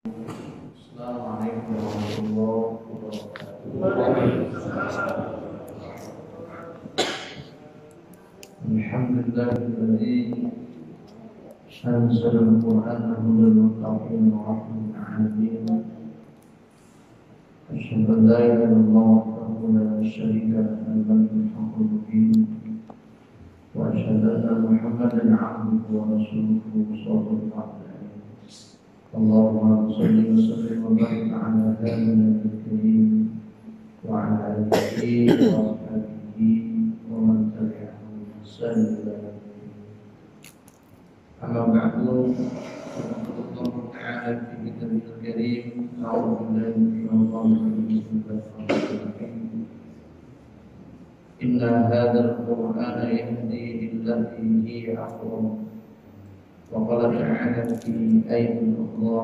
Assalamualaikum warahmatullahi wabarakatuh. Alhamdulillahilladzi anzala al-Qur'ana hudan lil-muttaqin wa rahmatan lil-'alamin. Asyhadu an la ilaha illallah wahdahu la syarika lahu al-malikul haqqul mubin. Wa asyhadu anna Muhammadan 'abduhu wa rasuluhu sallallahu alaihi wasallam. Allahumma shalli wa sallim wa barik 'ala nabiyyina al-karim wa 'ala alihi wa sahbihi wa man tabi'ahum bi ihsan ila yaumil din. Amma ba'du, Allah Ta'ala fi kitabihil karim, a'udzu billahi minash shaitanir rajim. Inna hadzal Qur'ana yahdi lillati hiya aqwam. وقال تعالى في آية أخرى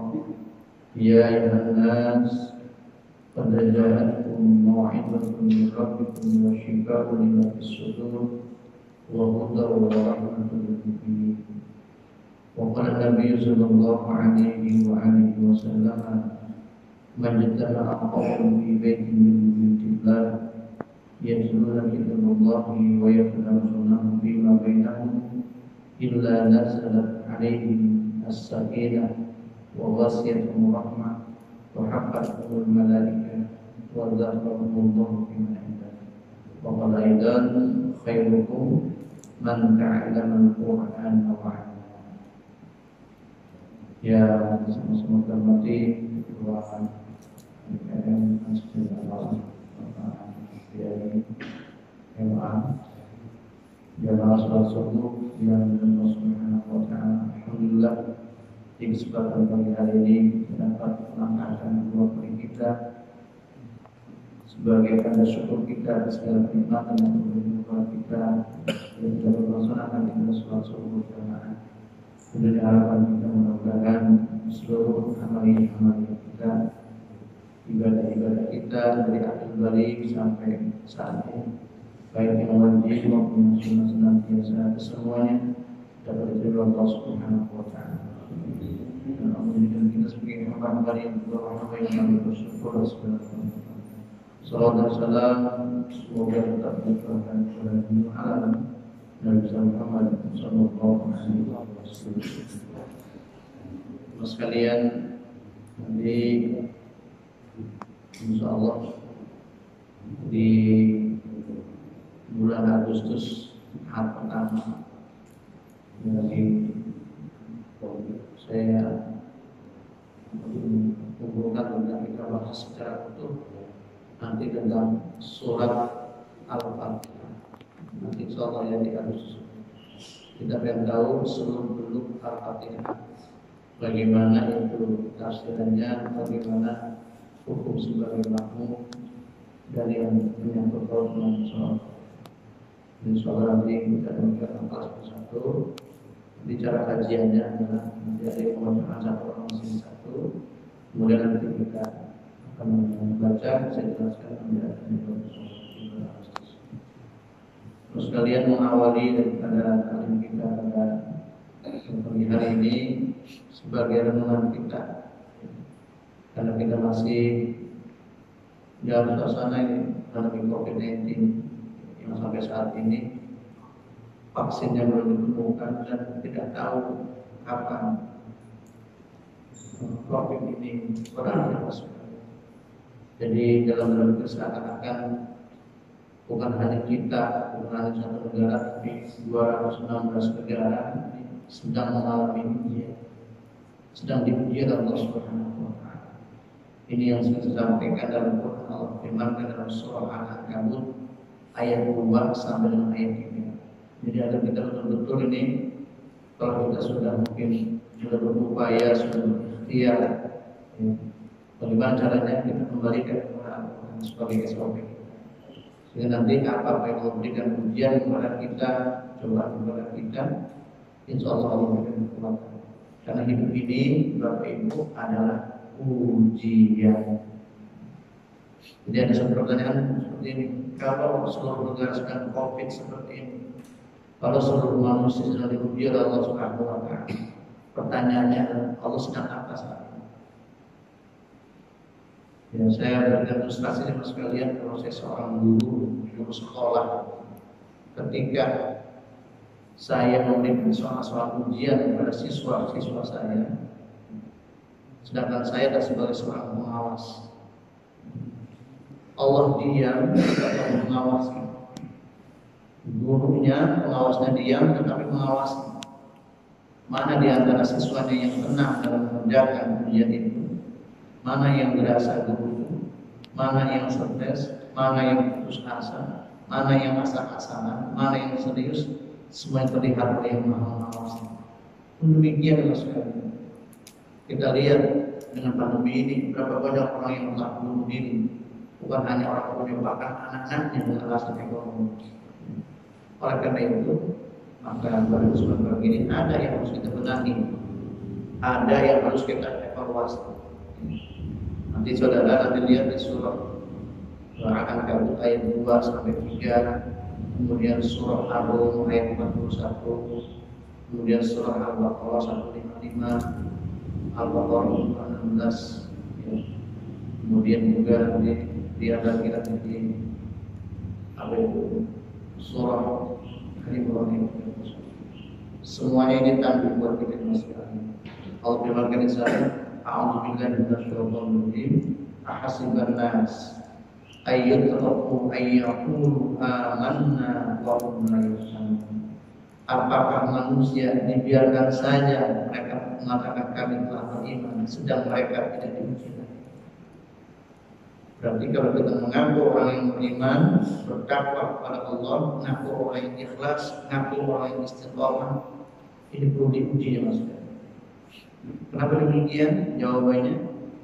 يا أيها الناس قد جاءتكم موعظة من ربكم وشفاء لما في الصدور وهدى ورحمة للمؤمنين. وقال النبي صلى الله عليه وآله وسلم من اجتمع قوم في بيت من بيوت الله يتلون كتاب الله ويتدارسونه فيما بينهم إلا نزلت عليهم السكينة وغشيتهم الرحمة وحفتهم الملائكة وذكرهم الله فيمن عنده. وقال أيضا خيركم من تعلم القرآن وعلمه. Ya, sama-sama hormati Ketua MPM Masjid Al-Azhar Bapak Kiai MA jamaah salat subuh yang Allah Subhanahu wa Ta'ala. Alhamdulillah di kesempatan pagi hari ini dapat mengangkat dua kali kita sebagai tanda syukur kita atas segala nikmat yang telah kita yang telah melaksanakan kita salat subuh jamaah. Kemudian harapan kita mudah-mudahan seluruh amalan kita, ibadah-ibadah kita dari akhir balik sampai saat ini, baik yang wajib maupun yang sunnah senantiasa kesemuanya dapat diterima Allah Subhanahu wa Ta'ala. Dan Allah menjadikan kita sebagai hamba-hamba yang berhamba yang kami bersyukur atas salawat dan salam semoga tetap diterahkan kepada seluruh alam Nabi Muhammad sallallahu alaihi wasallam. Sekalian, nanti insyaallah di bulan Agustus hari pertama dari saya mengumpulkan tentang kita bahas secara utuh nanti tentang surat Al-Fatihah. Nanti insyaallah ya di Agustus kita akan tahu seluk-beluk Al-Fatihah, bagaimana itu tafsirannya, bagaimana hukum sebagai makmum dari yang menyangkut dengan sholat. Insyaallah nanti kita akan kelas persatu. Di cara kajiannya adalah nanti ada pembacaan satu orang satu. Kemudian nanti kita akan membaca, saya jelaskan penjelasan terus kalian mengawali daripada kajian kita pada pagi hari ini sebagai renungan kita, karena kita masih dalam suasana ini pandemi COVID-19 yang sampai saat ini vaksinnya belum ditemukan dan tidak tahu kapan COVID ini berakhir. Jadi dalam seakan-akan bukan hanya kita, bukan hanya satu negara, tapi 216 negara sedang mengalami ujian, sedang diuji oleh Allah Subhanahu wa Ta'ala. Ini yang saya sampaikan dalam Quran. Allah firmankan dalam surah Al-Ankabut ayat 2 sampai dengan ayat 3. Jadi agar kita betul-betul ini, kalau kita sudah mungkin sudah berupaya, sudah berikhtiar, bagaimana caranya kita kembalikan kepada Al-Quran sebagai SOP. Sehingga nanti apa yang Allah berikan ujian kepada kita, cobaan kepada kita, insya Allah Allah berikan kekuatan. Karena hidup ini, Bapak Ibu, adalah ujian. Jadi ada satu pertanyaan seperti ini: kalau seluruh negara sedang COVID seperti ini, kalau seluruh manusia sedang diuji oleh Allah Subhanahu wa Ta'ala, pertanyaannya adalah Allah sedang apa saat ini? Ya, saya berikan ilustrasi dengan sekalian kalau saya seorang guru sekolah. Ketika saya memberikan soal-soal ujian kepada siswa-siswa saya, sedangkan saya adalah sebagai seorang pengawas. Allah diam atau mengawasi. Gurunya, pengawasnya diam tetapi mengawasi. Mana di antara siswanya yang tenang dalam mengerjakan ujian itu? Mana yang berasa guru, mana yang stres, mana yang putus asa, mana yang asal-asalan, mana yang serius, semua terlihat oleh Yang Maha Mengawasi. Demikian sekali. Kita lihat dengan pandemi ini berapa banyak orang yang telah bunuh diri, bukan hanya orang tua, bahkan anak-anaknya dengan alasan ekonomi. Oleh karena itu, maka pada kesempatan ini ada yang harus kita benahi, ada yang harus kita evaluasi. Nanti saudara lihat di surah Al-Ankabut ayat 2 sampai 3, kemudian surah Ar-Rum ayat 41, kemudian surah Al-Baqarah 155, Al-Baqarah 16, ya. Kemudian juga di ada kita di apa itu surah Al-Imran. Semuanya ini tanggung buat kita sekalian. Allah berfirman di sana, a'udzubillahi minasyaitonir rajim. Ahasiban nas ayyutraku ayyaqulu amanna wa hum la yuftanun. Apakah manusia dibiarkan saja mereka mengatakan kami telah beriman sedang mereka tidak diuji? Berarti kalau kita mengaku orang yang beriman, bertakwa kepada Allah, mengaku orang yang ikhlas, mengaku orang yang istiqomah, ini perlu diuji ya Mas. Kenapa demikian? Jawabannya,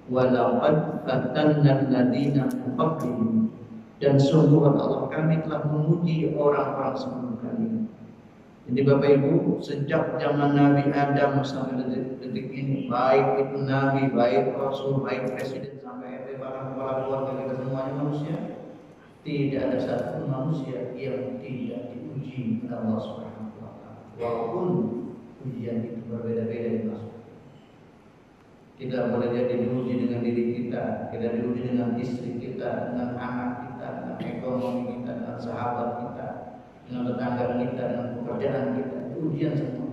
walaqad fatanna alladziina min qablihim, dan sungguh Allah kami telah menguji orang-orang sebelum kalian. Jadi Bapak Ibu, sejak zaman Nabi Adam sampai detik ini, baik itu Nabi, baik Rasul, baik Presiden, sampai bahkan kepala keluarga kita semuanya manusia, tidak ada satu manusia yang tidak diuji oleh Allah Subhanahu wa taala. Walaupun ujian itu berbeda-beda dimaksud. Tidak boleh jadi diuji dengan diri kita, tidak diuji dengan istri kita, dengan anak kita, dengan ekonomi kita, dengan sahabat kita, dengan tetangga kita, dengan pekerjaan kita. Itu ujian semua.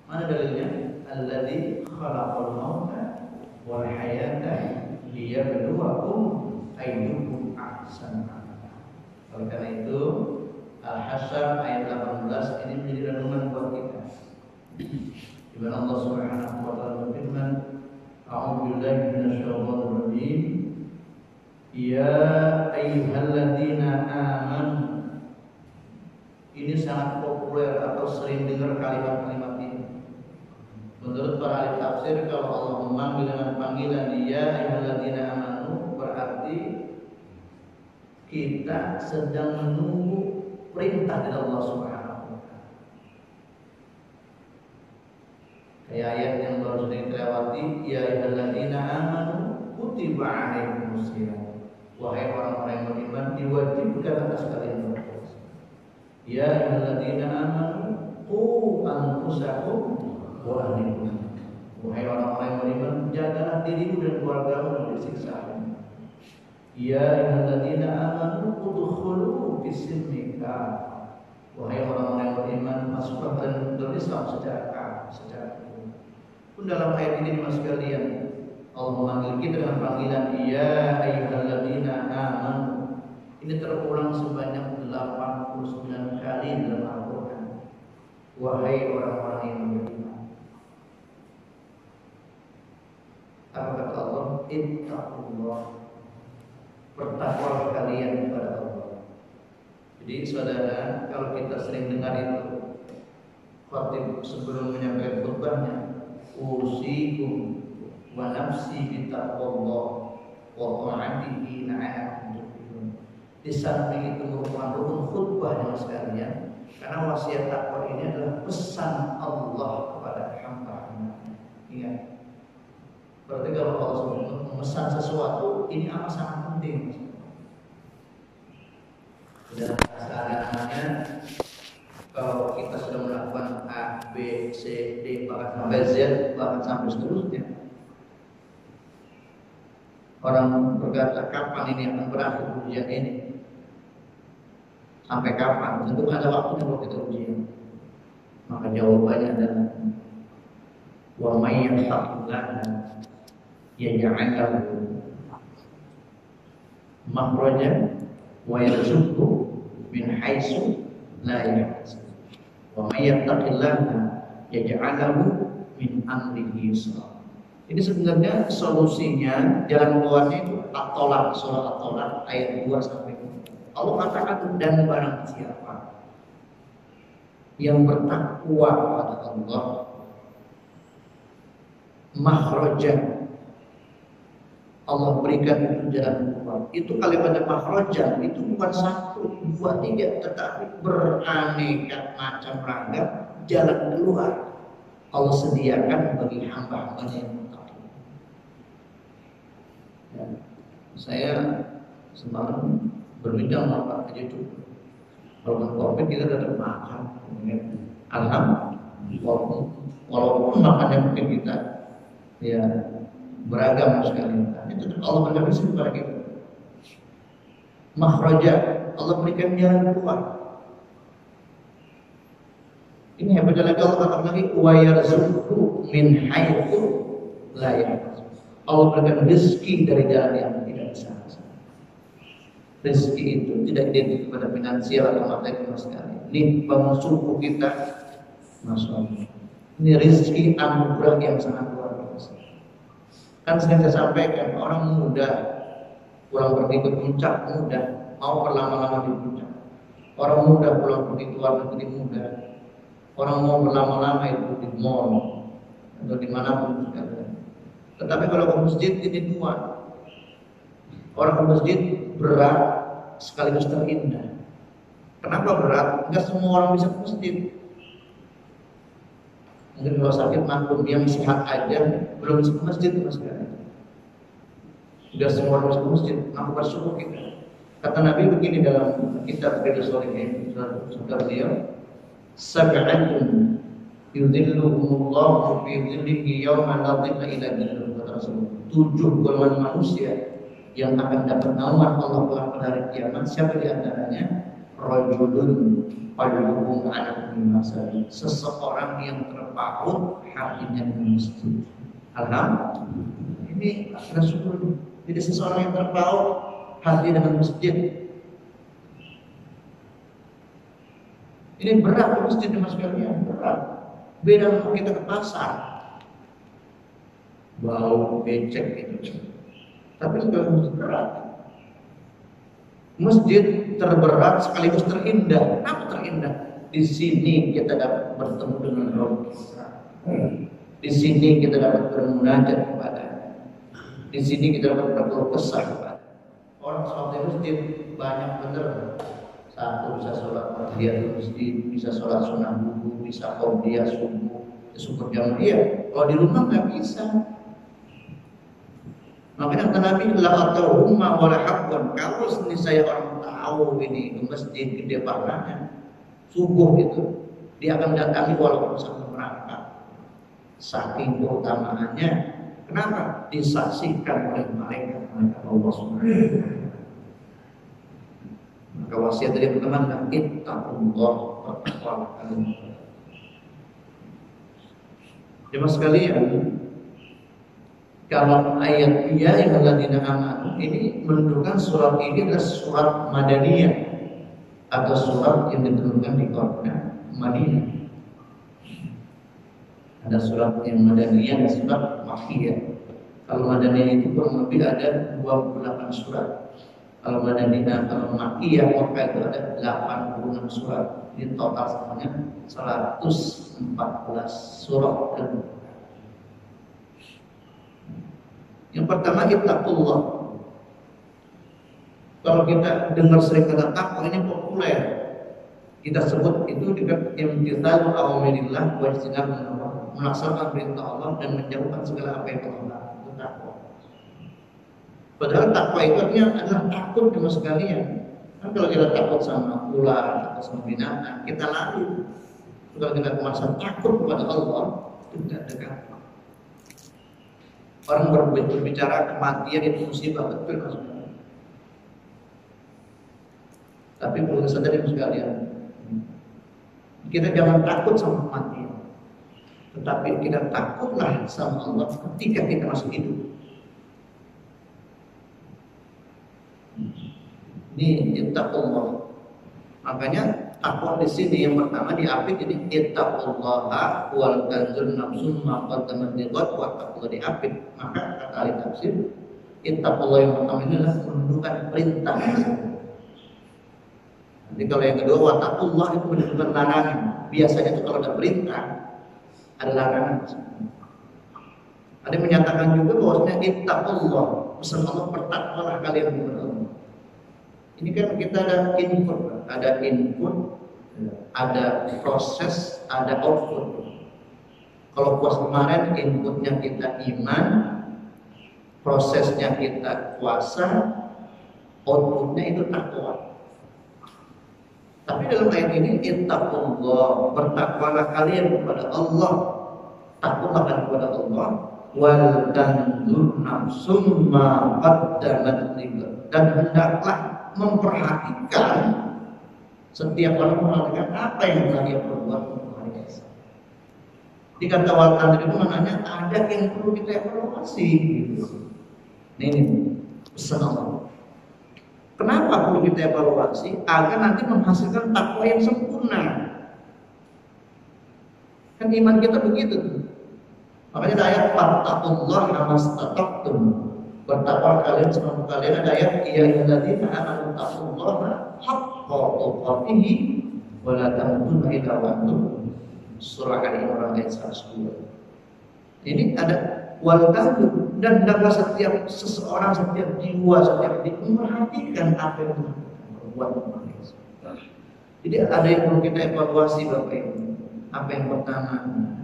Mana dalilnya? Alladzi khalaqal mauta wal hayata liyabluwakum ayyukum ahsanu amala. Oleh karena itu, Al-Hasyr ayat 18 ini menjadi renungan buat kita. Di mana Allah Subhanahu wa taala berfirman, a'udzubillahi minasyaitonir rajim. Ya ayyuhalladzina amanu. Ini sangat populer atau sering dengar kalimat-kalimat ini. Menurut para ahli tafsir, kalau Allah memanggil dengan panggilan ya ayyuhalladzina amanu, berarti kita sedang menunggu perintah dari Allah Subhanahu wa taala. Kayak ayat yang baru saja kita lewati, ya ayyuhalladzina amanu kutiba 'alaikumus shiyam. Wahai orang-orang yang beriman, diwajibkan atas kalian berpuasa. Ya ayyuhalladzina amanu qu anfusakum wa ahlikum. Wahai orang-orang yang beriman, jagalah dirimu dan keluargamu dari siksaan. Ya ayyuhalladzina amanu udkhulu fis-silmi kafah. Wahai orang-orang yang beriman, masuklah dalam Islam secara umum. Pun dalam ayat ini Mas sekalian, Allah memanggil kita dengan panggilan ya ayyuhalladzina amanu. Ini terulang sebanyak 89 kali dalam Al-Quran. Wahai orang-orang yang beriman. Apa kata Allah? Ittaqullah. Bertakwalah kalian kepada Allah. Jadi saudara, kalau kita sering dengar itu, khatib sebelum menyampaikan khutbahnya, usikum wa nafsi bittaqwallah wa ta'atihi la'allakum tuflihun. Di samping itu merupakan rukun khutbah yang sekalian, karena wasiat takwa ini adalah pesan Allah kepada hamba-hamba. Ingat, berarti kalau Allah memesan sesuatu, ini amat sangat penting. Dan seakan-akannya kalau kita sudah melakukan A, B, C, D, bahkan sampai Z, bahkan sampai seterusnya, Orang berkata, kapan ini akan berakhir ujian ini? Sampai kapan? Tentu ada waktunya kalau kita ujian. Maka jawabannya adalah wa may yattaqillaha yaj'al lahu makhraja wa yarzuqhu min haitsu la yahtasib. Wa may yattaqillaha yaj'al lahu min amrihi yusra. Ini sebenarnya solusinya, jalan keluarnya itu At-Tolak, surah At-Tolak ayat 2 sampai 4. Allah katakan, dan barang siapa yang bertakwa kepada Allah, makhraja, Allah berikan itu jalan keluar. Itu kalimat makhraja itu bukan 1, 2, 3, tetapi beraneka macam ragam jalan keluar Allah sediakan bagi hamba-hambanya yang bertakwa. Ya, saya semalam berbincang sama Pak Haji itu, kalau COVID kita tetap makan, alhamdulillah, walaupun makannya mungkin kita ya beragam sekali, itu Allah berikan rezeki kepada kita. Makhraja, Allah berikan jalan keluar. Ini hebatnya lagi, Allah katakan lagi wa yarzuqhu min haitsu la yahtasib. Allah berikan rezeki dari jalan yang tidak disangka. Rezeki itu tidak identik kepada finansial atau materi sama sekali. Ini bangun suku kita, Masya Allah. Ini rezeki anugerah yang sangat luar biasa. Kan sering saya sampaikan, orang muda pulang pergi ke puncak muda, mau berlama-lama di puncak. Orang muda pulang pergi ke luar negeri muda. Orang mau berlama-lama itu di mall atau dimanapun. Tetapi kalau ke masjid ini dua. Orang ke masjid berat sekaligus terindah. Kenapa berat? Enggak semua orang bisa ke masjid. Mungkin kalau sakit maklum, yang sehat aja belum bisa ke masjid mas sekali. Enggak semua orang bisa ke masjid. Maka bersyukur kita. Kata Nabi begini dalam kitab Riyadhus Shalihin, surah beliau, sab'atun yudhilluhumullahu fi dhillihi yawma la dhilla illa dhilluh. Kata Rasulullah, 7 golongan manusia yang akan dapat naungan Allah pada hari kiamat. Siapa di antaranya? Rajulun qalbuhu ala masjid, seseorang yang terpaut hatinya di masjid. Alhamdulillah. Ini adalah syukur. Jadi seseorang yang terpaut hati dengan masjid. Ini berat masjid mas sekalian, berat. Beda kalau kita ke pasar, bau becek gitu. Tapi juga masjid berat. Masjid terberat sekaligus terindah. Apa terindah? Di sini kita dapat bertemu dengan Rabb kita. Di sini kita dapat bermunajat kepada. Di sini kita dapat berkeluh kesah kepada. Orang sholat di masjid banyak bener. Satu bisa sholat maghrib di masjid, bisa sholat sunnah wudu, bisa qobliyah subuh, syukur jamaah. Iya, kalau di rumah nggak bisa. Makanya kata Nabi, la atauhumma wala haqqan. Kalau saya orang tahu ini ke masjid gede pahalanya, subuh itu dia akan datangi walaupun satu perangkat. Saking keutamaannya, kenapa? Disaksikan oleh malaikat Allah Subhanahu wa taala. Maka wasiat dari pertama, ittaqullah wa taqwallaha. Jemaah sekalian, kalau ayat ya ayyuhalladzina amanu ini menunjukkan surat ini adalah surat Madaniyah atau surat yang diturunkan di kota Madinah. Ada surat yang Madaniyah dan surat Makkiyah. Kalau Madaniyah itu kurang lebih ada 28 surat. Kalau Madaniyah, kalau Makkiyah Makkah itu ada 86 surat. Ini total semuanya 114 surat. Yang pertama ittaqullah. Kalau kita dengar sering kata takwa ini populer. Kita sebut itu dengan imtithalu awamirillah wa ijtinab an-nawahi, melaksanakan perintah Allah dan menjauhkan segala apa yang Allah larang. Itu takwa. Padahal takwa itu artinya adalah takut sama sekalian. Kan kalau kita takut sama ular atau sama binatang, kita lari. Kalau kita merasa takut kepada Allah, itu tidak dekat. Orang berbicara kematian itu musibah, betul maksudnya. Tapi perlu sadar sekalian, kita jangan takut sama kematian, tetapi kita takutlah sama Allah ketika kita masih hidup. Ini ittaqullah. Makanya takwa di sini yang pertama diapit, jadi ittaqullaha wal tanzur nafsum ma qaddamat lighad wa taqwa diapit. Maka kata ahli tafsir, ittaqullah yang pertama ini adalah menunjukkan perintah. Jadi kalau yang kedua wa taqullah itu menunjukkan larangan. Biasanya itu kalau ada perintah ada larangan. Ada yang menyatakan juga bahwasanya ittaqullah, pesan Allah, bertakwalah kalian kepada Allah. Ini kan kita ada input, ada proses, ada output. Kalau puasa kemarin inputnya kita iman, prosesnya kita puasa, outputnya itu takwa. Tapi dalam ayat ini ittaqullah, bertakwalah kalian kepada Allah, takutlah kepada Allah, wal tanzur nafsum ma qaddamat lighad, dan hendaklah memperhatikan, setiap orang memperhatikan apa yang telah dia perbuat untuk hari esok. Di kata wal tanzur itu maknanya ada yang perlu kita evaluasi. Ini pesan Allah. Kenapa perlu kita evaluasi? Agar nanti menghasilkan takwa yang sempurna. Kan iman kita begitu. Makanya ada ayat fattaqullaha mastata'tum. Bertakwa kalian semampu kalian. Ada ayat ya ayyuhalladzina amanu taqullaha haqqa tuqatih wa la tamutunna illa wa antum. Surah Ali Imran ayat 102. Ini ada wal tanzur, dan hendaklah setiap seseorang, setiap jiwa, setiap diri memperhatikan apa yang Tuhan berbuat. Jadi ada yang perlu kita evaluasi Bapak Ibu. Apa yang pertama,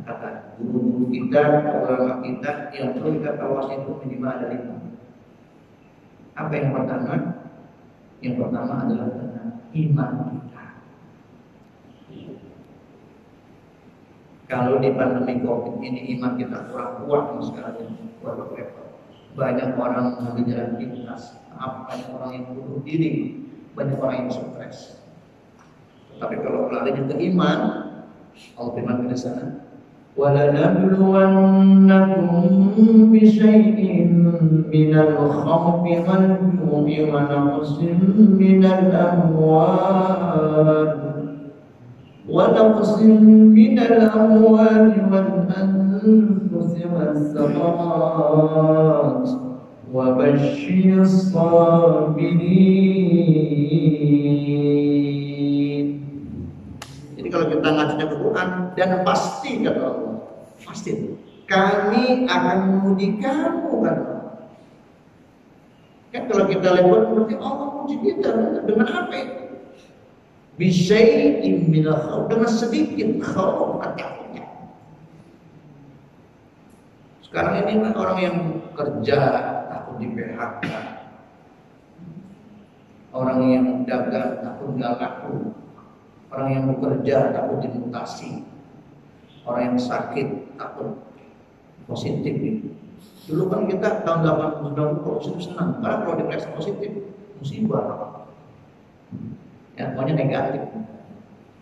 kata guru-guru kita, ulama kita, yang perlu kita evaluasi itu minimal ada 5. Apa yang pertama? Yang pertama adalah tentang iman kita. Kalau di pandemi COVID ini iman kita kurang kuat sekarang, banyak orang mengambil jalan pintas, banyak orang yang bunuh diri, banyak orang yang stres. Tapi kalau larinya ke iman, Allah firman di sana, وَلَنَبْلُوَنَّكُمْ بِشَيْءٍ مِنَ الْخَوْفِ وَالْجُوعِ وَنَقْصٍ مِنَ الْأَمْوَالِ وَالْأَنفُسِ وَالثَّمَرَاتِ وَبَشِّرِ الصَّابِرِينَ. Jadi kalau kita ngajinya ke Quran, dan pasti kata Allah, pasti kami akan menguji kamu kan. Kan kalau kita lewat berarti Allah menguji kita dengan apa itu? Bisyai'in minal khawf, dengan sedikit khawf, takutnya. Sekarang ini kan orang yang kerja takut di PHK, orang yang dagang takut nggak laku, orang yang bekerja takut dimutasi, orang yang sakit takut positif gitu. Dulu kan kita tahun 80 positif senang, karena kalau diperiksa positif musibah. Ya, pokoknya negatif.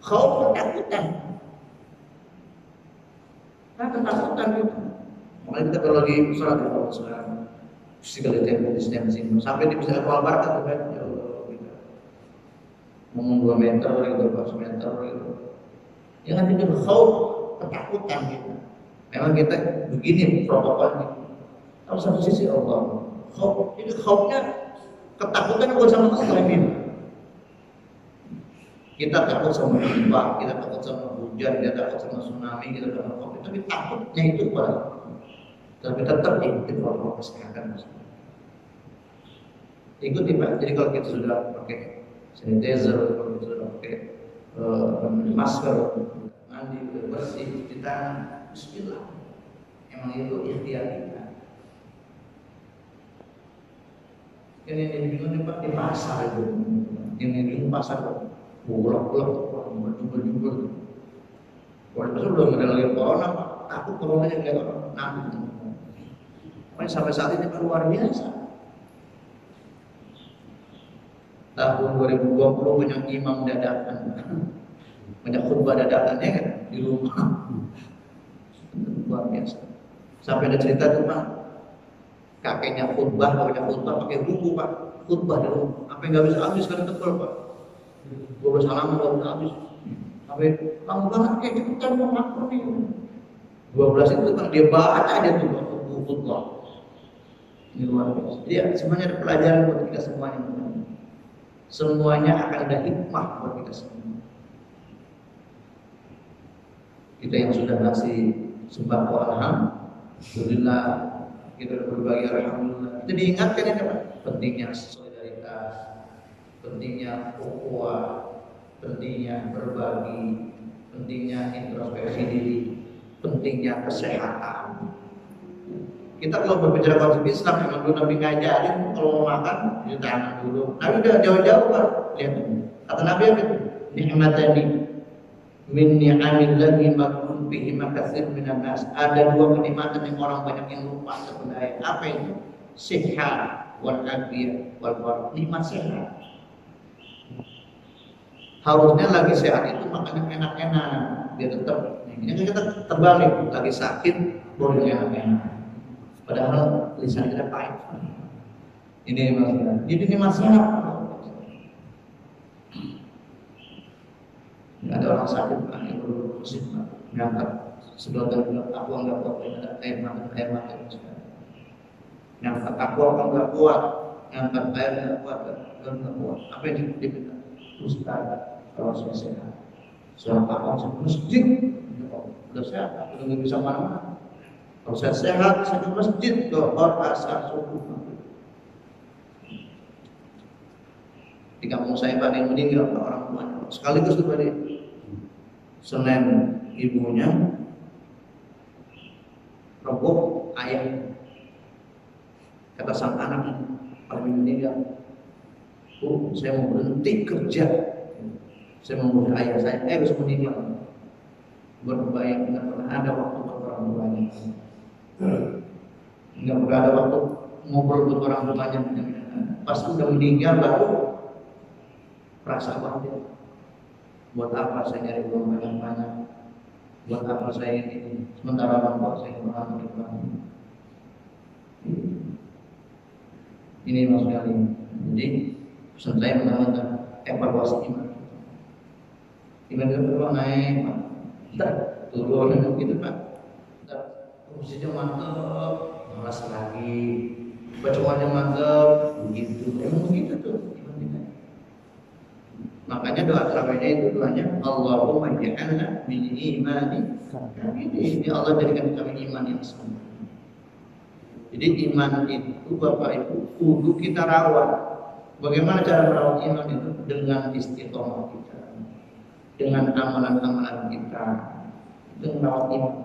Khauf, ketakutan. Nah, ketakutan gitu. Makanya kita kalau lagi sholat di Allah sekarang, physical distancing, sampai di bisa keluar barat tuh kan, ya Allah, gitu. Ngomong 2 meter gitu, 2 meter gitu. Ya kan itu khauf, ketakutan gitu. Memang kita begini protokolnya. Tapi satu sisi Allah, khauf, ini khaufnya ketakutan bukan sama Allah ini. Kita takut sama gempa, kita takut sama hujan, kita takut sama tsunami, kita takut sama COVID. Tapi takutnya itu pada, tapi tetap ikuti protokol kesehatan. Ikuti Pak. Jadi kalau kita sudah pakai sanitizer, kalau kita sudah pakai masker, mandi bersih, cuci tangan, bismillah. Emang itu ikhtiar kita. Ini bingung Pak di pasar itu, ini bingung pasar. Bulak-bulak, berjubel-jubel. Kalau itu belum ada lagi corona, takut coronanya nggak nanti. sampai saat ini luar biasa. Tahun 2020 banyak imam dadakan, banyak khutbah dadakannya kan di rumah, luar biasa. Sampai ada cerita tuh Pak, kakeknya khutbah, bapaknya khutbah pakai buku Pak, khutbah di rumah, apa yang nggak bisa habis kan tebel Pak, 12 halaman nggak bisa habis, sampai lama banget kayak gitu kan mau ngakur nih, 12 itu kan dia baca aja tuh buku khutbah, ini luar biasa. Jadi semuanya ada pelajaran buat kita semuanya. Semuanya akan ada hikmah buat kita semua. Kita yang sudah ngasih sembako alhamdulillah, kita berbagi alhamdulillah. Kita diingatkan ini Pak, pentingnya solidaritas, pentingnya ukhuwah, pentingnya berbagi, pentingnya introspeksi diri, pentingnya kesehatan. Kita kalau berbicara konsep Islam, memang dulu Nabi ngajarin kalau mau makan cuci tangan dulu. Nabi udah jauh-jauh Pak, lihat. Kata Nabi apa itu? Ni'matani min ni'amillahi maghfurun bihi katsir minan nas. Ada dua kenikmatan yang orang banyak yang lupa sebenarnya. Apa itu? Sehat wal afiyah wal barak. Nikmat sehat. Harusnya lagi sehat itu makannya enak-enak, biar tetap. Ini kita terbalik, lagi sakit boleh enak-enak. Padahal lisan kita pahit. Ini masalah. Jadi ini masalah. Ada orang sakit yang berurusin ngangkat sedotan aku enggak kuat, ada air mata ngangkat aku enggak kuat, ngangkat air enggak kuat. Apa yang dipikirkan? Ustaz, kalau saya sehat, saya masuk masjid, udah sehat, udah nggak bisa mana-mana. Kalau saya sehat, saya ke masjid, dohor, asar, subuh. Di kampung saya Pak yang meninggal orang tuanya, sekaligus tuh Pak, Senin ibunya, Rabu ayah. Kata sang anak paling meninggal, saya mau berhenti kerja, saya mau bunuh ayah saya, harus meninggal. Berbayang tidak pernah ada waktu buat orang tuanya, nggak pernah ada waktu ngobrol buat orang tuanya. Pas udah meninggal baru rasa banget. Buat apa saya nyari uang banyak-banyak? Buat apa saya ini? Sementara bapak saya kurang nikmat. Ini maksudnya ini. Jadi pesan saya menambahkan evaluasi iman. Iman itu berapa naik, Pak? Ntar turun gitu Pak. Ntar posisinya mantap, malas lagi. Bacaannya mantap, begitu. Emang begitu tuh iman kita. Makanya doa terawihnya itu doanya Allahumma ja'alna min imani. Ini Allah jadikan kami iman yang sempurna. Jadi iman itu Bapak Ibu kudu kita rawat. Bagaimana cara merawat iman itu? Dengan istiqomah kita, dengan amalan-amalan kita, itu merawat iman.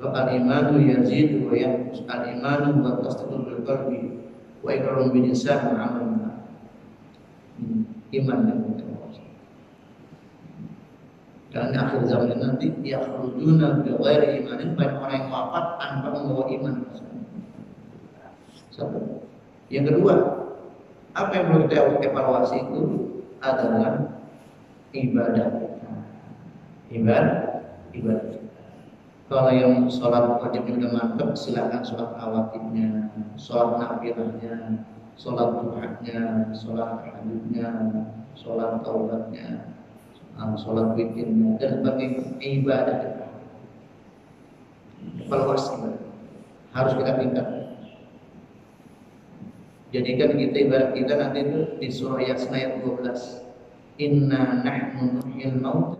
Al-imanu yazidu wa yanqus. Al-imanu wa tasdiqul bil qalbi wa iqrarun bil lisan wa amalun. Iman yang kita rawat. Karena akhir zaman nanti yakhrujuna bi ghairi imanin, banyak orang yang wafat tanpa membawa iman. Satu. Yang kedua, apa yang perlu kita evaluasi itu adalah ibadah kita. Ibadah. Kalau yang sholat wajibnya udah mantap, silakan sholat rawatibnya, sholat nafilahnya, sholat duhanya, sholat tahajudnya, sholat taubatnya, sholat witirnya, dan sebagainya. Ibadah kita. Evaluasi harus kita tingkatkan. Jadikan kita ibarat kita nanti itu di surah Yasin ayat 12. Inna nahnu nuhyil maut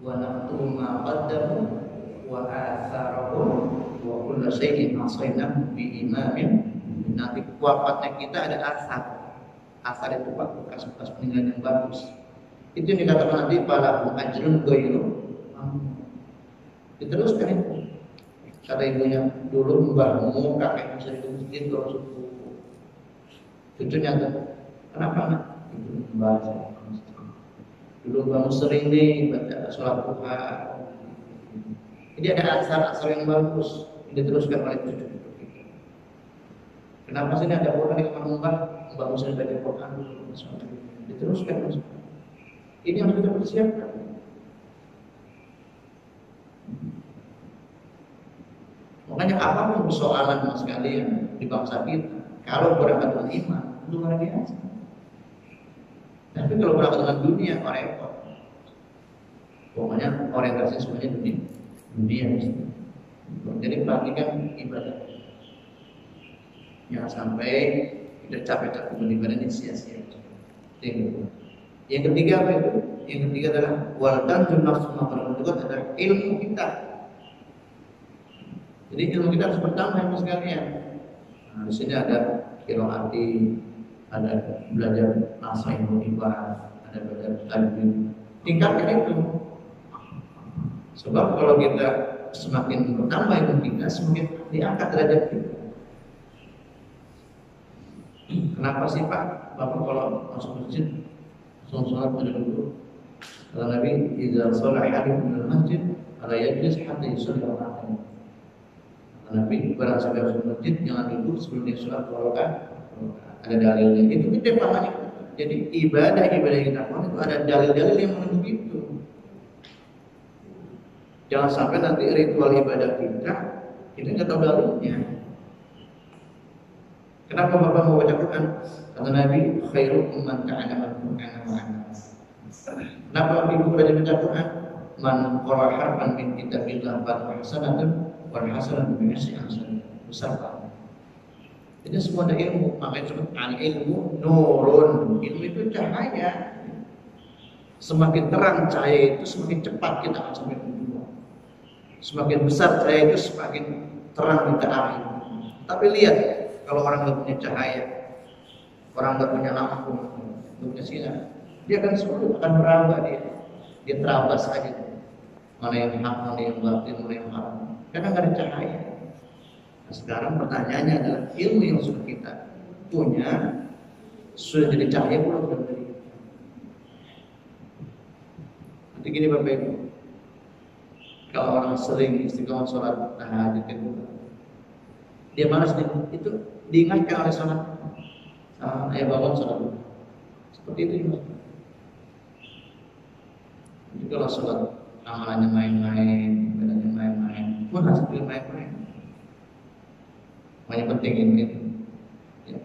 wa naktubu ma qaddamu wa atharahum wa kullu shay'in ahsaynahu bi imamin. Nanti wafatnya kita ada asar. Asar itu bekas-bekas peninggalan yang bagus. Itu yang dikatakan nanti para ajrun ghairu. Diteruskan itu. Kata ibunya, dulu mbahmu kakekmu sering ke masjid kalau subuh. Cucunya tuh, kenapa nak? Itu membaca. Dulu kamu sering nih baca sholat duha. Jadi ada asar-asar yang bagus yang diteruskan oleh cucu-cucu kita. Kenapa sih ada Quran yang menambah Mbak Musa baca Quran dulu? Diteruskan. Ini yang kita persiapkan. Makanya apapun persoalan mas sekalian di bangsa kita, kalau berangkat dengan iman, luar biasa. Tapi kalau berangkat dengan dunia, repot. Pokoknya orientasi semuanya dunia. Jadi perhatikan ibadah. Jangan sampai kita capek-capek beribadah ini sia-sia. Yang ketiga apa itu? Yang ketiga adalah waldan nafsu adalah ilmu kita. Jadi ilmu kita harus bertambah ya sekalian. Nah, di sini ada qiraati, ada belajar nahwu ibadah, ada belajar tajwid. Tingkatkan itu. Sebab kalau kita semakin bertambah ilmu kita, semakin diangkat derajat kita. Kenapa sih Pak? Bapak kalau masuk masjid sholat dulu. Kata Nabi, "Idza shalla ahadukum fil masjid, fala yajlis hatta yusalli rak'atayn." Kata Nabi, barang siapa masuk masjid jangan duduk sebelum dia sholat rakaat. Ada dalilnya. Itu kita pahamnya. Jadi ibadah yang kita lakukan itu ada dalil-dalil yang menunjukkan itu. Jangan sampai nanti ritual ibadah kita nggak tahu dalilnya. Kenapa Bapak mau baca Quran? Kata Nabi, khairukum man ta'allama al-Qur'ana wa 'allama. Kenapa ibu baca Quran? Man qara'a harfan min kitabillah fa hasanatun wal hasanatu bi asri hasanah. Besar Pak. Ini semua ada ilmu, makanya disebut al-ilmu nurun. Ilmu itu cahaya. Semakin terang cahaya itu, semakin cepat kita akan sampai tujuan. Semakin besar cahaya itu, semakin terang kita arah. Tapi lihat, kalau orang nggak punya cahaya, orang nggak punya lampu, nggak punya sinar, dia akan selalu akan meraba dia terabas saja. Mana yang hak, mana yang batil, mana yang haram. Karena nggak ada cahaya. Nah, sekarang pertanyaannya adalah ilmu yang sudah kita punya sudah jadi cahaya belum dari? Nanti gini Bapak Ibu, kalau orang sering istiqomah sholat tahajud kedua, dia malas itu diingatkan oleh sholat. Ayo bangun sholat dulu. Seperti itu juga. Jadi kalau sholat amalannya main-main, ibadahnya main-main, pun hasilnya main-main. Yang penting ini. Ya.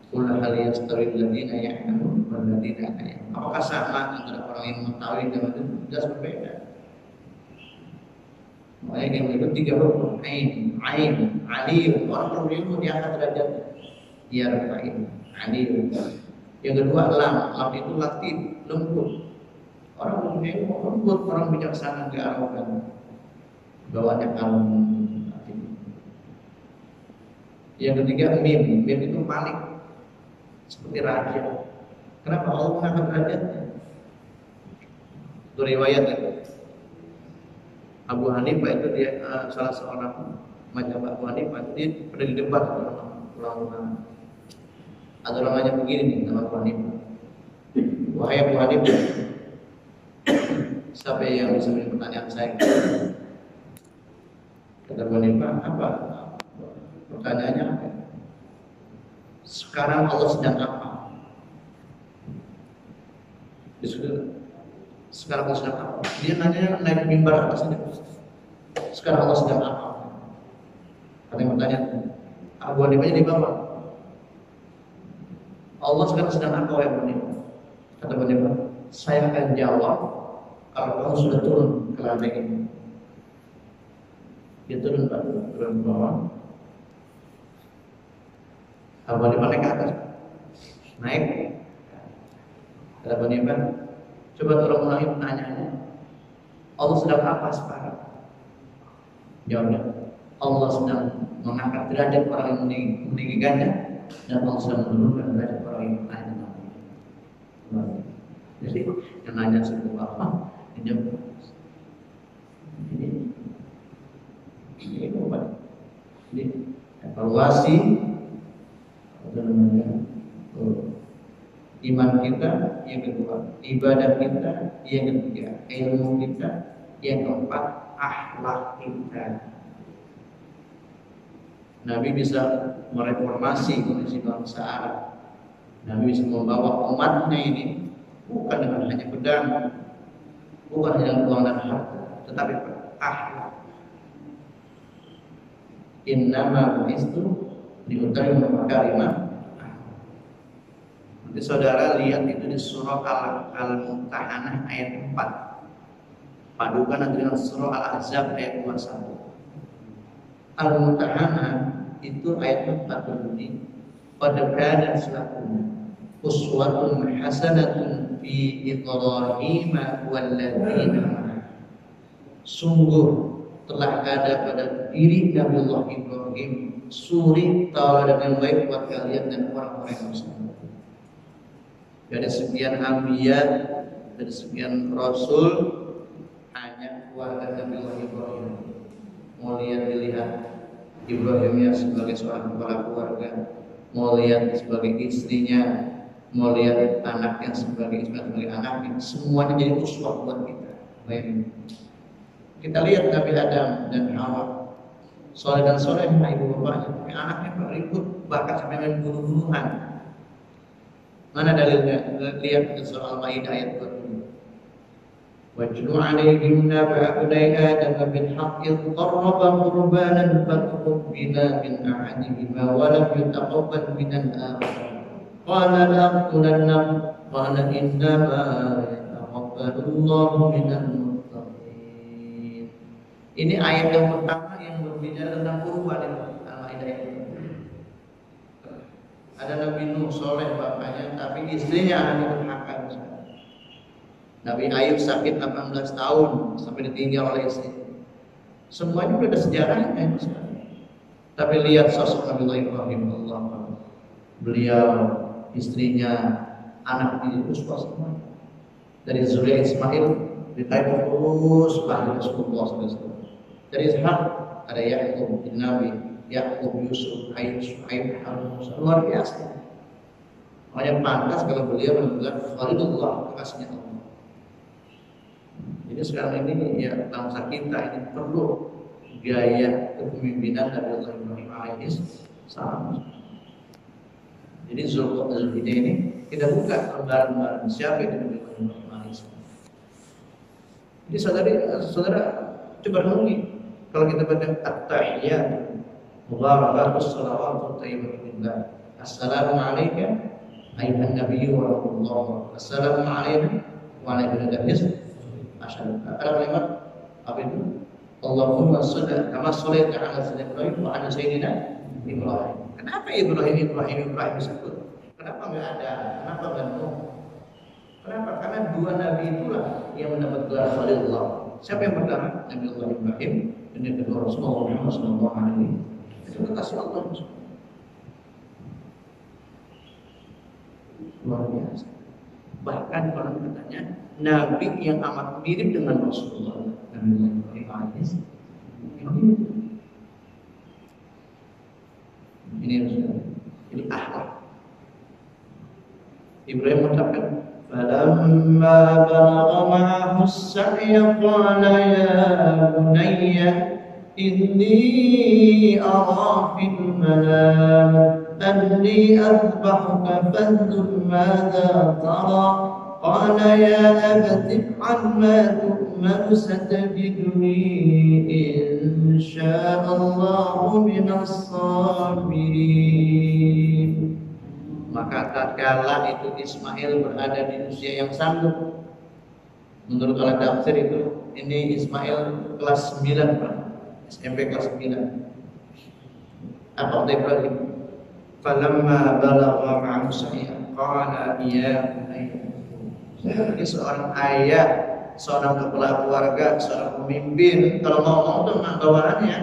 Qul hal yastawi alladziina ya'lamuun wal ladziina laa ya'lamuun. Apakah sama antara orang yang mengetahui dan itu jelas berbeda? Makanya yang itu tiga rukun, ain, alim. Orang berilmu diangkat derajatnya. Dia rafa'in, alim. Yang kedua lam itu latif, lembut. Orang berilmu lembut, orang bijaksana enggak arogan. Bawaannya kalem. Yang ketiga mim itu malik, seperti raja. Kenapa Allah mengangkat derajatnya? Itu riwayat itu. Abu Hanifah itu dia salah seorang macam Abu Hanifah itu dia pernah didebat ulama. Ada namanya begini nih nama Abu Hanifah. Wahai Abu Hanifah, siapa yang bisa menjawab pertanyaan saya? Kata Abu Hanifah, apa? Pertanyaannya apa? Sekarang Allah sedang apa? Sekarang Allah sedang apa? Dia nanya naik mimbar atasnya. Sekarang Allah sedang apa? Ada yang bertanya. Abu Hanifah di bawah. Allah sekarang sedang apa ya Abu Hanifah? Kata Abu Hanifah, saya akan jawab kalau kamu sudah turun ke lantai ini. Dia turun ke bawah. Abu Hanifah naik ke atas. Naik. Kata Abu Hanifah, coba tolong ulangi pertanyaannya. Allah sedang apa sekarang? Jawabnya, Allah sedang mengangkat derajat orang yang meninggikannya dan Allah sedang menurunkan derajat orang yang menanya. Jadi yang nanya sebuah apa? Ini apa? Ini evaluasi iman kita, yang kedua ibadah kita, yang ketiga ilmu kita, yang keempat akhlak kita. Nabi bisa mereformasi kondisi bangsa Arab. Nabi bisa membawa umatnya ini bukan dengan hanya pedang, bukan hanya uang dan harta, tetapi akhlak. Innama bu'istu liutammima makarimah. Nanti saudara lihat itu di surah Al-Mumtahanah ayat 4. Padukan dengan surah Al-Ahzab ayat 21. Al-Mumtahanah itu ayat 4 berbunyi, qad kanat lakum uswatun hasanatun fi Ibrahim walladzina ma'ahu. Sungguh telah ada pada diri Nabiullah Ibrahim suri tauladan yang baik buat kalian dan orang-orang yang bersama. Dari sekian anbiya, dari sekian rasul, hanya keluarga Nabiullah Ibrahim. Mau dilihat Ibrahimnya sebagai seorang kepala keluarga, mau lihat sebagai istrinya, mau lihat anaknya sebagai anaknya, semuanya jadi uswah buat kita. Baik. Kita lihat Nabi Adam dan Hawa, soleh dan soleh ibu bapaknya, tapi anaknya ribut bahkan sampai main bunuh-bunuhan. Mana dalilnya? Lihat di surah Al-Maidah ayat 20. وَاتْلُ عَلَيْهِمْ نَبَأَ ابْنَيْ آدَمَ بِالْحَقِّ إِذْ قَرَّبَا قُرْبَانًا فَتُقُبِّلَ مِنْ أَحَدِهِمَا وَلَمْ يُتَقَبَّلْ مِنَ الْآخَرِ قَالَ لَأَقْتُلَنَّكَ قَالَ إِنَّمَا يَتَقَبَّلُ اللَّهُ مِنَ الْمُتَّقِينَ. Ini ayat yang pertama yang berbicara tentang kurban itu, Al-Maidah itu. Ada Nabi Nuh soleh bapaknya, tapi istrinya anak durhaka. Nabi Ayub sakit 18 tahun sampai ditinggal oleh istri. Semuanya sudah ada sejarahnya. Tapi lihat sosok Nabi Ibrahim, Allah, beliau, istrinya, anak di uswah semua. Dari zuriat Ismail ditarik terus lahir Rasulullah SAW. Dari Ishak ada Yakub bin Nabi, Yakub, Yusuf, Shu'aib, Harun, luar biasa. Makanya pantas kalau beliau benar-benar Khalilullah, kekasihnya Allah. Jadi sekarang ini ya bangsa kita ini perlu gaya kepemimpinan dari Allah Ibrahim alaihissalam. Jadi Zulhijjah ini kita buka lembaran-lembaran siapa itu Nabi Ibrahim alaihissalam. Jadi saudara coba renungi kalau kita baca at-tahiyyat mubarakatus shalawatut thayyibatillah. Assalamu alayka ayyuhan nabiyyu wa rahmatullah. Assalamu alayna wa ala ibadihi. Ada kalimat apa itu? Allahumma sholli kama shallaita ala sayyidina Ibrahim wa ala sayyidina Ibrahim. Kenapa Ibrahim disebut? Kenapa enggak ada? Kenapa enggak Nuh? Kenapa? Karena dua nabi itulah yang mendapat gelar Khalilullah. Siapa yang pertama? Nabi Allah Ibrahim, dan yang kedua Rasulullah Muhammad SAW. Itu kekasih Allah. Luar biasa. Bahkan kalau katanya Nabi yang amat mirip dengan Rasulullah, Nabi Ibrahim alaihissalam. Ini Rasulullah. Ini akhlak. Ibrahim mengucapkan, "Falamma balagha ma'ahu as-sa'ya qala ya bunayya inni ara fil manam anni adbahuka fanzur madza tara." قال يا أبت افعل ما تؤمر ستجدني إن شاء الله من الصابرين. Maka tatkala itu Ismail berada di usia yang sanggup, menurut oleh tafsir itu ini Ismail kelas 9 Pak, SMP kelas 9. Apa kata Ibrahim? Falamma balagha ma'ahu sa'ya qala ya bunayya. Ini seorang ayah, seorang kepala keluarga, seorang pemimpin. Kalau mau ngomong dengan bawaannya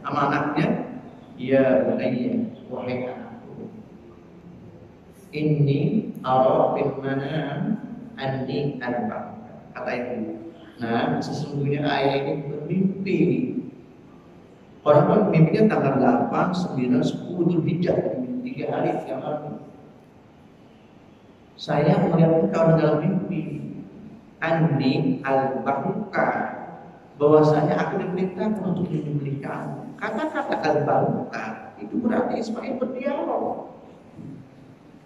sama anaknya, ya bunayya, wahai anakku, inni ara fil manam anni adbah. Kata ibu. Nah, sesungguhnya ayah ini bermimpi. Orang mimpinya tanggal 8, 9, 10 Dzulhijjah, 3 hari 3 malam. Saya melihat engkau dalam mimpi, Andi al-Baruka, bahwasanya aku diperintahkan untuk menyembelih kamu. Kata-kata al-Baruka itu berarti Ismail berdialog.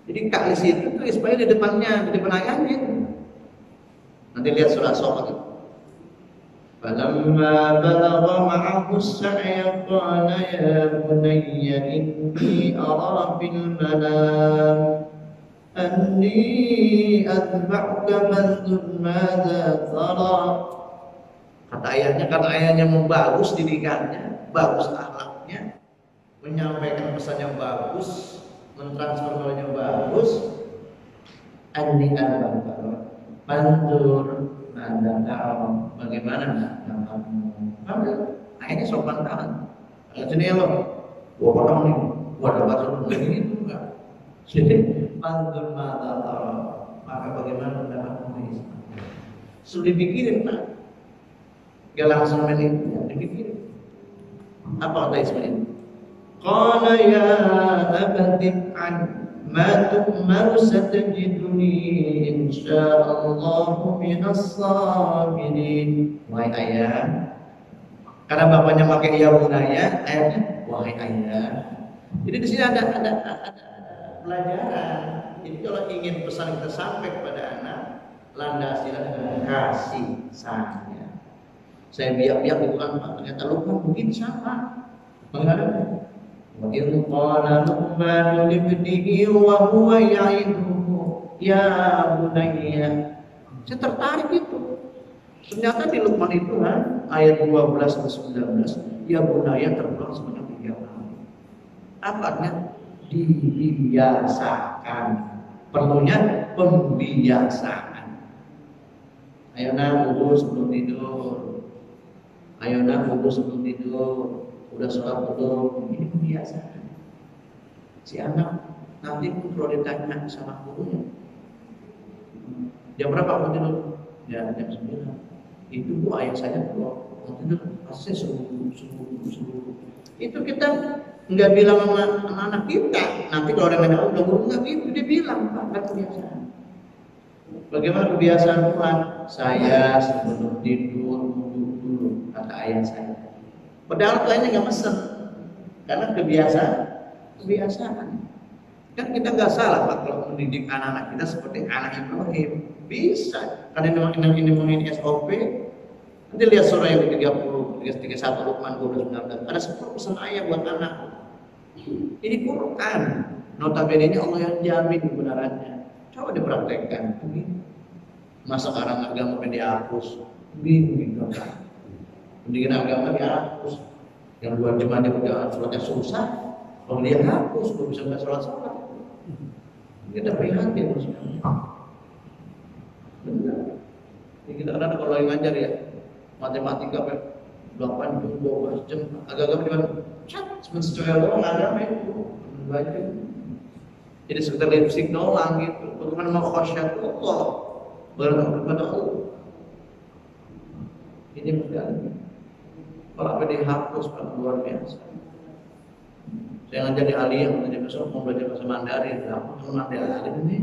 Jadi kak di situ tuh Ismail di depannya, di depan ayahnya. Nanti lihat surah Sofat. Falamma balagha ma'ahu as-sa'ya qala ya bunayya inni ara fil manam anni adba'uka fanzur madza tara. Kata ayahnya membagus didikannya, bagus akhlaknya, menyampaikan pesan yang bagus, mentransfer knowledge yang bagus. Anni adba'uka fanzur madza tara. Bagaimana kamu? Ayahnya sopan banget. Kalau sini lo, gua potong nih, gua dapat suruh begini enggak. Jadi pantur mata tara, maka bagaimana pendapatmu Ismail? Sudah dipikirin Pak, gak langsung menit, dipikirin. Apa kata Ismail? Qala ya abati an ma tu'maru satajiduni insyaallah minas sabirin. Wahai ayah, karena bapaknya pakai ya bunaya, ayahnya wahai ayah. Jadi di sini ada pelajaran. Jadi kalau ingin pesan kita sampai kepada anak, landasilah dengan kasih sayang. Saya biak-biak itu kan Pak, ternyata Luqman mungkin sama. Bagaimana? Wa in qala Luqman li ibnihi wa huwa ya'iduhu ya bunayya. Saya tertarik itu. Ternyata di Luqman itu kan ayat 12 dan 19, ya bunayya terulang sebanyak 3 kali. Apa artinya? Dibiasakan. Perlunya pembiasaan. Ayo nak wudu sebelum tidur. Ayo nak wudu sebelum tidur. Udah sholat wudu. Ini pembiasaan. Si anak nanti pun kalau ditanya sama gurunya, jam berapa mau tidur? Ya jam 9. Itu bu ayah saya kalau mau tidur pasti subuh. Itu kita nggak bilang sama anak kita. Nanti kalau orang nanya udah guru nggak gitu, dia bilang Pak, kebiasaan. Bagaimana kebiasaan Tuhan? Saya sebelum tidur wudhu dulu, kata ayah saya. Padahal lainnya nggak mesen, karena kebiasaan. Kan kita nggak salah Pak kalau mendidik anak-anak kita seperti anak Ibrahim. Bisa, karena ini SOP. Nanti lihat surah yang 30, 31 Luqman 19. Ada 10 pesan ayah buat anak. Ini Quran. Notabene-nya Allah yang jamin kebenarannya. Coba dipraktekkan. Masa sekarang agama dihapus? Bingung gitu. Pendidikan agama dihapus. Yang 2 jam aja udah sholatnya susah. Kalau dia hapus, belum bisa sholat. Kita prihatin maksudnya. Benar. Ini kita kadang kalau lagi ngajar ya, matematika 8 jam, 12 jam, agak-agak gimana? Sesuai doang agama itu baca. Jadi sekedar lipstick doang gitu. Bagaimana mau khasyat Allah, berdoa kepada Allah. Ini sekali. Kalau apa dihapus luar biasa. Saya ngajar di Aliyah, ngajar besok mau belajar bahasa Mandarin, apa cuma Mandarin ini,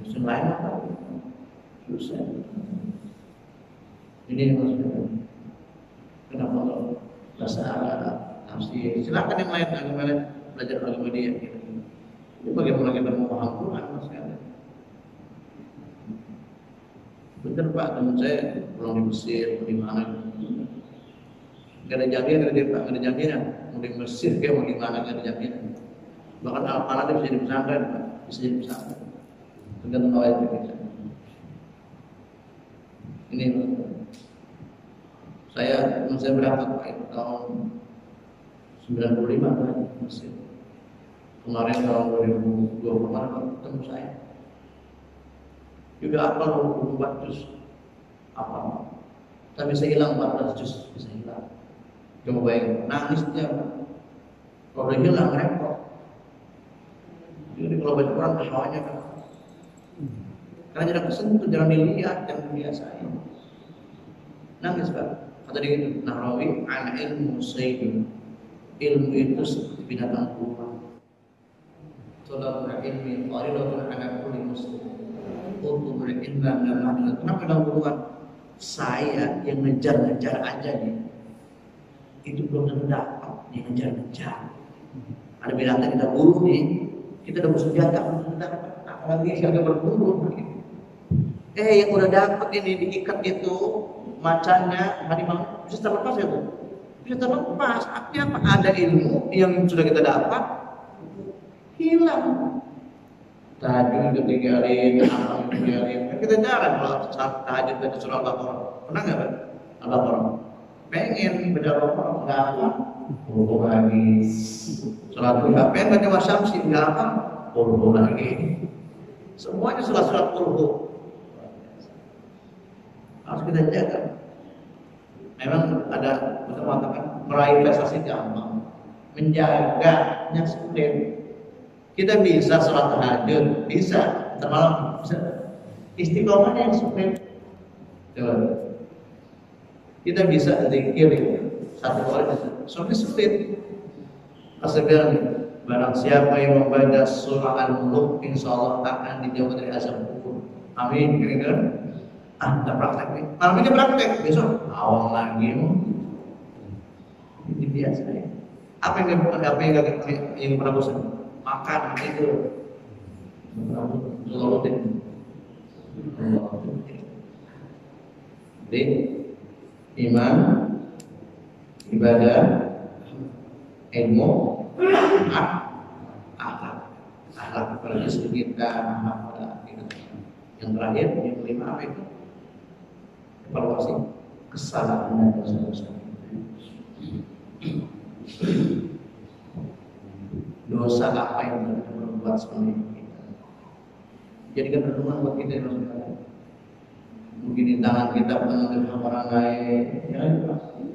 susah lain apa? Susah. Ini maksudnya. Kenapa kalau bahasa Arab, tafsir, silakan yang lain agama lain belajar agama dia. Gitu. Ini bagaimana kita mau paham Quran maksudnya? Bener Pak, teman saya pulang di Mesir, di mana? Gak ada jaminan dari Pak, gak ada jaminan. Mau di Mesir kayak mau di mana gak ada jaminan. Bahkan Al-Quran bisa jadi pesantren, Pak, bisa jadi pesantren. Tergantung ayat itu. Ini saya berangkat Pak itu tahun 95 kan Mesir. Kemarin tahun 2020 kemarin ketemu saya. Juga apal 24 juz apal. Tapi bisa hilang 14 juz, bisa hilang. Coba bayangin, nangisnya kalau udah hilang repot. Jadi kalau baca Quran hawanya kan, karena jarang kesentuh, jarang dilihat, jarang dibiasain. Nangis Pak. Kata dia gitu, Nahrawi an ilmu sayyidin. Ilmu itu seperti binatang buruan. Tolakul ilmi qaridatun ala kulli muslim. Untuk ilmu dan kenapa binatang buruan? Saya yang ngejar-ngejar aja nih. Itu belum tentu dapat, dia ngejar-ngejar. Ada binatang kita bunuh nih, kita udah bersenjata, apalagi agak berburu. Yang udah dapat ini diikat itu macannya harimau bisa terlepas ya tuh, bisa terlepas. Artinya apa? Ada ilmu yang sudah kita dapat hilang. Tahajud ditinggalin, amal ditinggalin. Kan kita jarang kalau saat tahajud baca surah Al-Baqarah. Pernah nggak kan? Al-Baqarah. Pengen baca Al-Baqarah, nggak apa. Puluh lagi. Salat duha, pengen baca Wasyamsi, nggak apa. Puluh lagi. Semuanya surat-surat puluh. Harus kita jaga. Memang ada kita mengatakan meraih prestasi gampang, menjaganya sulit. Kita bisa sholat tahajud, bisa termalam, bisa istiqomahnya yang sulit. Kita bisa zikir satu kali, soalnya sulit. Rasulullah barang siapa yang membaca surah Al-Mulk, insya Allah akan dijauhkan dari azab kubur. Amin. Kira-kira kita praktek nih. Malam ini praktek, besok awal lagi. Ini biasa ya. Apa yang pernah bosan? Makan itu. Jadi iman, ibadah, ilmu, akhlak pada diri kita, pada kita. Yang terakhir, yang kelima apa itu? Evaluasi kesalahan dan dosa-dosa. Dosa apa yang kita berbuat selama ini? Jadikan renungan buat kita yang saudara. Mungkin di tangan kita mengambil hak orang lain, ya pasti.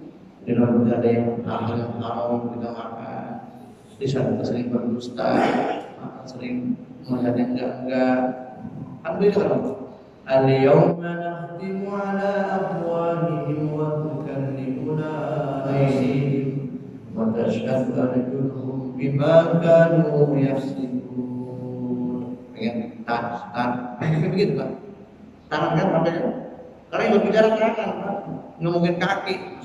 Di dalam kita ada yang hal yang haram kita makan. Di saat kita sering berdusta, sering melihat yang enggak. Kan beda kan? Al-yawma nakhtimu ala afwahihim wa tukallimuna aydihim wa tashhadu arjuluhum bima kanu yaksibun. Pengen tan begitu kan? Tangan kan makanya. Karena yang berbicara tangan, ngomongin kaki.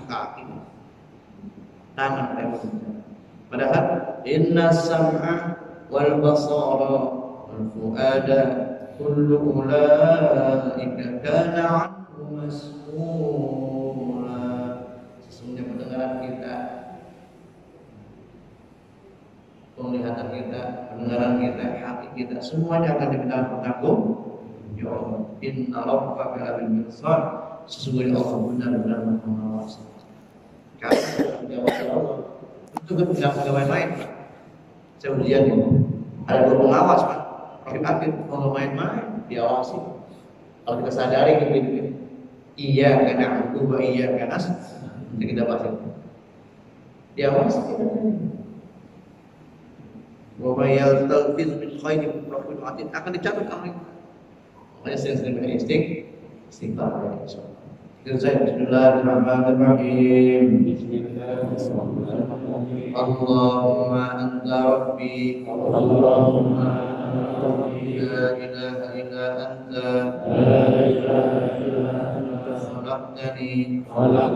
Tangan yang berbicara. Padahal inna sam'a wal basara wal fuada kullu ulaika kana 'anhu mas'ula. Sesungguhnya pendengaran kita, penglihatan kita, pendengaran kita, hati kita, semuanya akan diminta bertanggung jawab. Inna rabbaka labil mirsad. Sesungguhnya Allah benar-benar mengawasi. Kalau diawasi Allah, itu kan tidak pegawai lain, Pak. Saya ujian ya. Ada 2 pengawas, Pak. Aktif kalau main-main diawasi. Kalau kita sadari gitu, iya karena aku, iya karena kita pasti diawasi kita. Wa may yaltafiz min khairin rafi'atin akan dicatat amalnya. Makanya sering-sering istighfar ya insyaallah. Kita saya bismillahirrahmanirrahim. Bismillahirrahmanirrahim. Allahumma anta rabbi. Allahumma anta rabbi. La ilaha illa anta. La ilaha illa anta. Khalaqtani wa ana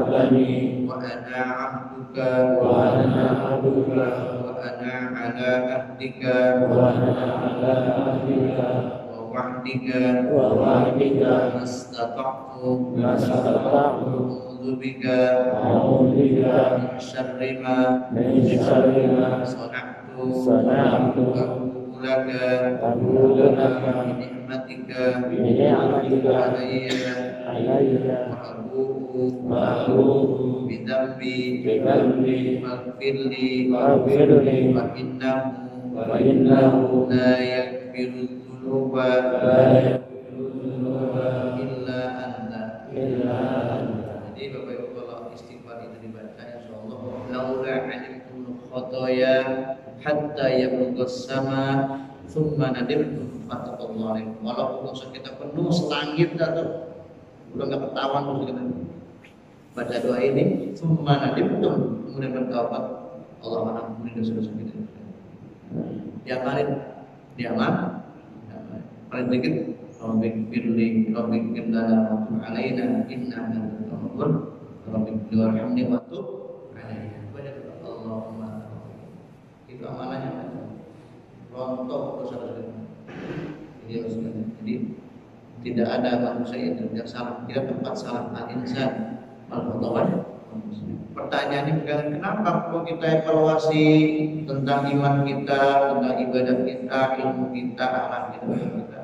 'abduka wa ana 'abduka wa ana 'ala ahdika wa ana 'ala ahdika ووعدك ما استطعت أعوذ بك من شر ما صنعت أبوء لك بنعمتك علي وأبوء بذنبي فاغفر لي فإنه لا يغفر الذنوب illa anta. Jadi Bapak Ibu kalau istighfar itu dibaca insyaallah laula alimtul khotoya hatta yablugha sama thumma nadimtu fattaqullaha. Walaupun dosa kita penuh selangit tuh udah enggak ketahuan terus kita baca doa ini thumma nadimtu kemudian bertaubat Allah ampuni dosa-dosa kita. Diamalin paling dikit Rabbik firli Rabbik lana wa alaina innaka antal ghafur Rabbik warhamni wa tub alaina. Allahumma itu amalahnya. Jadi tidak ada manusia yang tidak salah, tidak tempat salah al-insan al-khata'an. Pertanyaannya bukan kenapa kalau kita evaluasi tentang iman kita, tentang ibadah kita, ilmu kita, amal kita.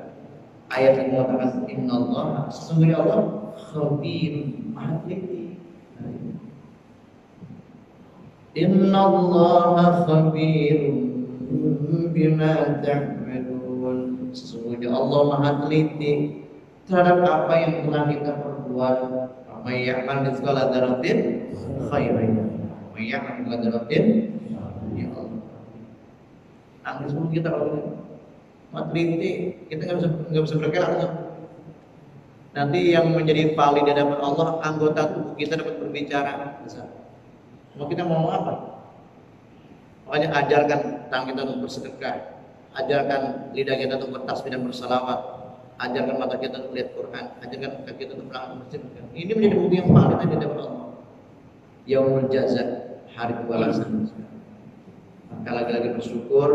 Ayat yang mengatakan innallaha, sesungguhnya Allah khabir, maha teliti. Innallaha khabir bima ta'malun. Sesungguhnya Allah maha teliti terhadap apa yang telah kita perbuat. May ya'mal mithqala dzarratin khairan, may ya'mal mithqala dzarratin ya Allah. Angin semua kita kalau teliti, kita nggak bisa bergerak. Nanti yang menjadi paling di hadapan Allah, anggota tubuh kita dapat berbicara. Mau kita mau apa? Makanya ajarkan tangan kita untuk bersedekah, ajarkan lidah kita untuk bertasbih dan bersalawat, ajarkan mata kita untuk melihat Quran, ajarkan kaki kita untuk berangkat masjid. Ini menjadi bukti yang paling di hadapan Allah. Yaumul jaza, hari pembalasan. Maka lagi-lagi bersyukur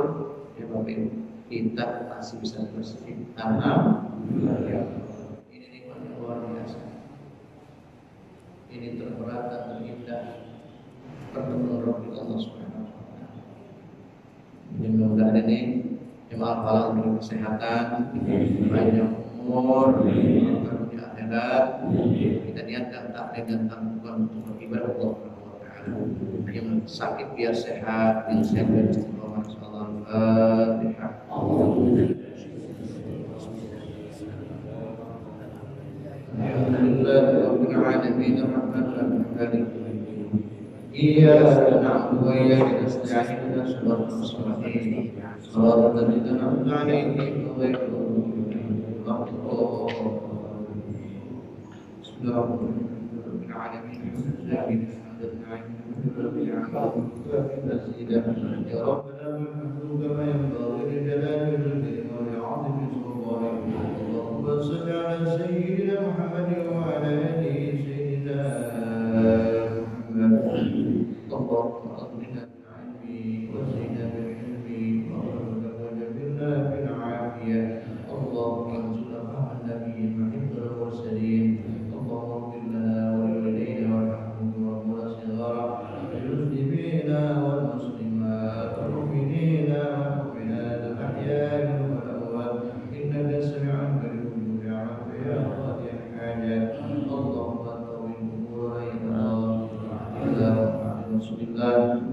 ya Bapak Ibu, kita masih bisa bersedekah. Alhamdulillah. Ini nikmat yang luar biasa. Ini terberat dan terindah pertemuan Rabbil Allah Subhanahu wa taala. Jadi mudah-mudahan ini jemaah halal diberi kesehatan, panjang umur, karunia akhirat. Kita niatkan takdir dan tanggungan untuk beribadah Allah Subhanahu wa taala. Yang sakit biar sehat, yang sehat biar istiqomah. Al-Fatihah. Alhamdulillah rabbil alamin arrahmanir rahim. Iyyaka na'budu wa iyyaka nasta'in ihdinas siratal mustaqim siratal ladzina an'amta 'alaihim ghairil maghdubi 'alaihim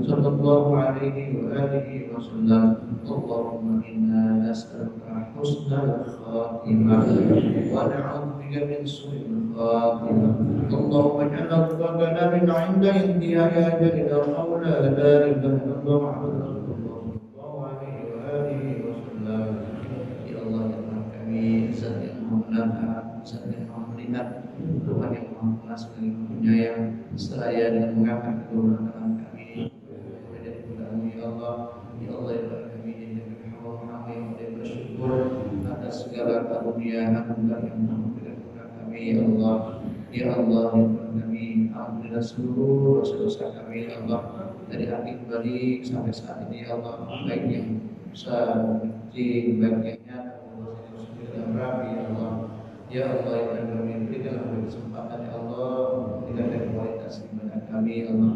sallallahu alaihi wa alihi wasallam. Allahumma inna nas'aluka husnal khatimah wa na'udzubika min su'il khatimah. Allahumma ij'al taqabbal min 'inda intihai ajalina qawla la ilaha illallah Muhammadur rasulullah sallallahu alaihi wa alihi wasallam. Ya Allah ya Tuhan kami, Zat yang Maha Menatap, Zat yang Maha Melihat, Tuhan yang Maha Pengasih dan Penyayang, seraya dengan mengangkat kedua tangan kami. Ya Allah ya kami dengan hamd yang bersyukur atas segala karunia anugerah yang memberikan kepada kami. Ya Allah kami alhamdulillah seluruh dosa-dosa kami ya Allah, dari akhir balik sampai saat ini ya Allah, baik yang besar kecil, baik yang nyata dan rapi ya Allah. Ya Allah ya kami berikanlah kesempatan ya Allah, berikanlah kualitas ibadah kami ya Allah.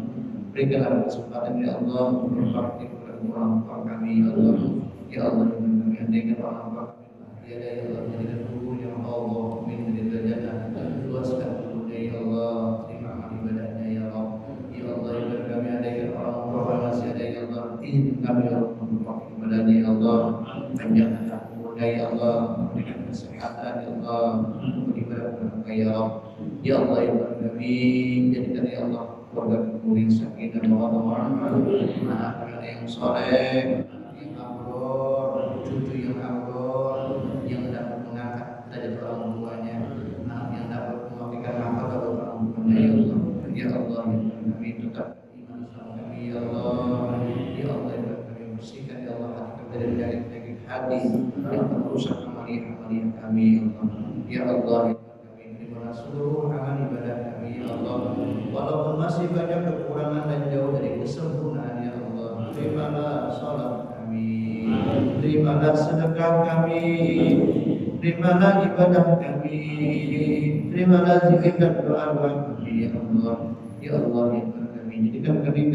Berikanlah kesempatan ya Allah untuk berbakti kepada orang tua kami ya Allah. Ya Allah kami andaikan orang tua kami ya Allah menjadikan tubuhnya Allah min derajatnya luaskan tubuhnya ya Allah, terima ibadahnya ya Allah. Ya Allah ya kami andaikan orang tua masih ada ya Allah, ingin kami ya Allah berbakti kepadanya ya Allah, panjangkan umurnya ya Allah, berikan kesehatan ya Allah, beribadah kepada ya Allah. Ya Allah ya kami jadikan ya Allah keluarga kami sakinah mawaddah warahmah, anak yang soleh, yang abror, cucu yang abror, yang dapat mengangkat derajat orang tuanya, anak yang dapat memberikan martabat orang tuanya ya Allah. Ya Allah kami tetap iman sama kami ya Allah. Ya Allah kami bersihkan ya Allah hati kami dari penyakit hati yang merusak amalia kami ya Allah. Ya Allah kami terima seluruh amal ibadah kami ya Allah. Walaupun masih banyak kekurangan dan jauh dari kesempurnaan ya Allah, terimalah salat kami, Terimalah sedekah kami, terimalah ibadah kami, terimalah zikir dan doa kami, ya Allah. Ya Allah, ya Tuhan kami, jadikan kami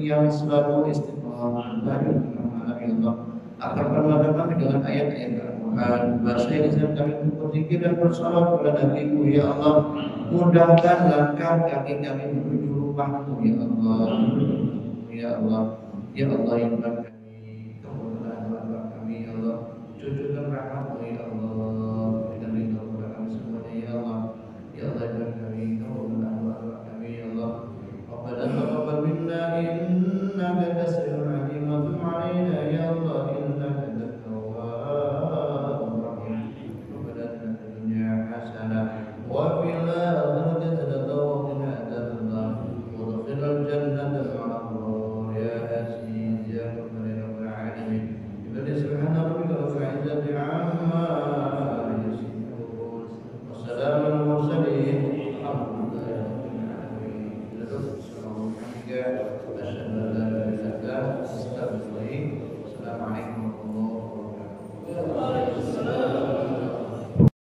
yang selalu istiqomah dari amalan, ya Allah. Akrabkanlah kami dengan ayat-ayat Al-Quran, bahasa lisan kami untuk berzikir dan bersalawat kepada Nabi-Mu, ya Allah. Mudahkan langkah kaki kami menuju rumah-Mu, ya Allah. Ya Allah, ya Allah, ya Tuhan kami, kabulkanlah doa kami, ya Allah. Cucukkan rahmat-Mu, ya Allah. Berikan ridho kepada kami semuanya, ya Allah. Ya Allah, ya Tuhan kami, kabulkanlah doa kami, ya Allah. Rabbana taqabbal minna innaka antas-sami'ul 'alim wa tub 'alaina ya Allah innaka antat tawwabur rahim. Rabbana atina fid dunya hasanah wa fil akhirati hasanah wa qina adzabannar. Wadkhilnal jannata ma'al abrar ya aziz ya rabbal alamin. Subhana rabbika rabbil 'izzati 'amma yasifun. Wassalamu 'alal mursalin. Alhamdulillahi rabbil alamin. Asyhadu an la ilaha illa anta astaghfiruka wa atubu ilaik.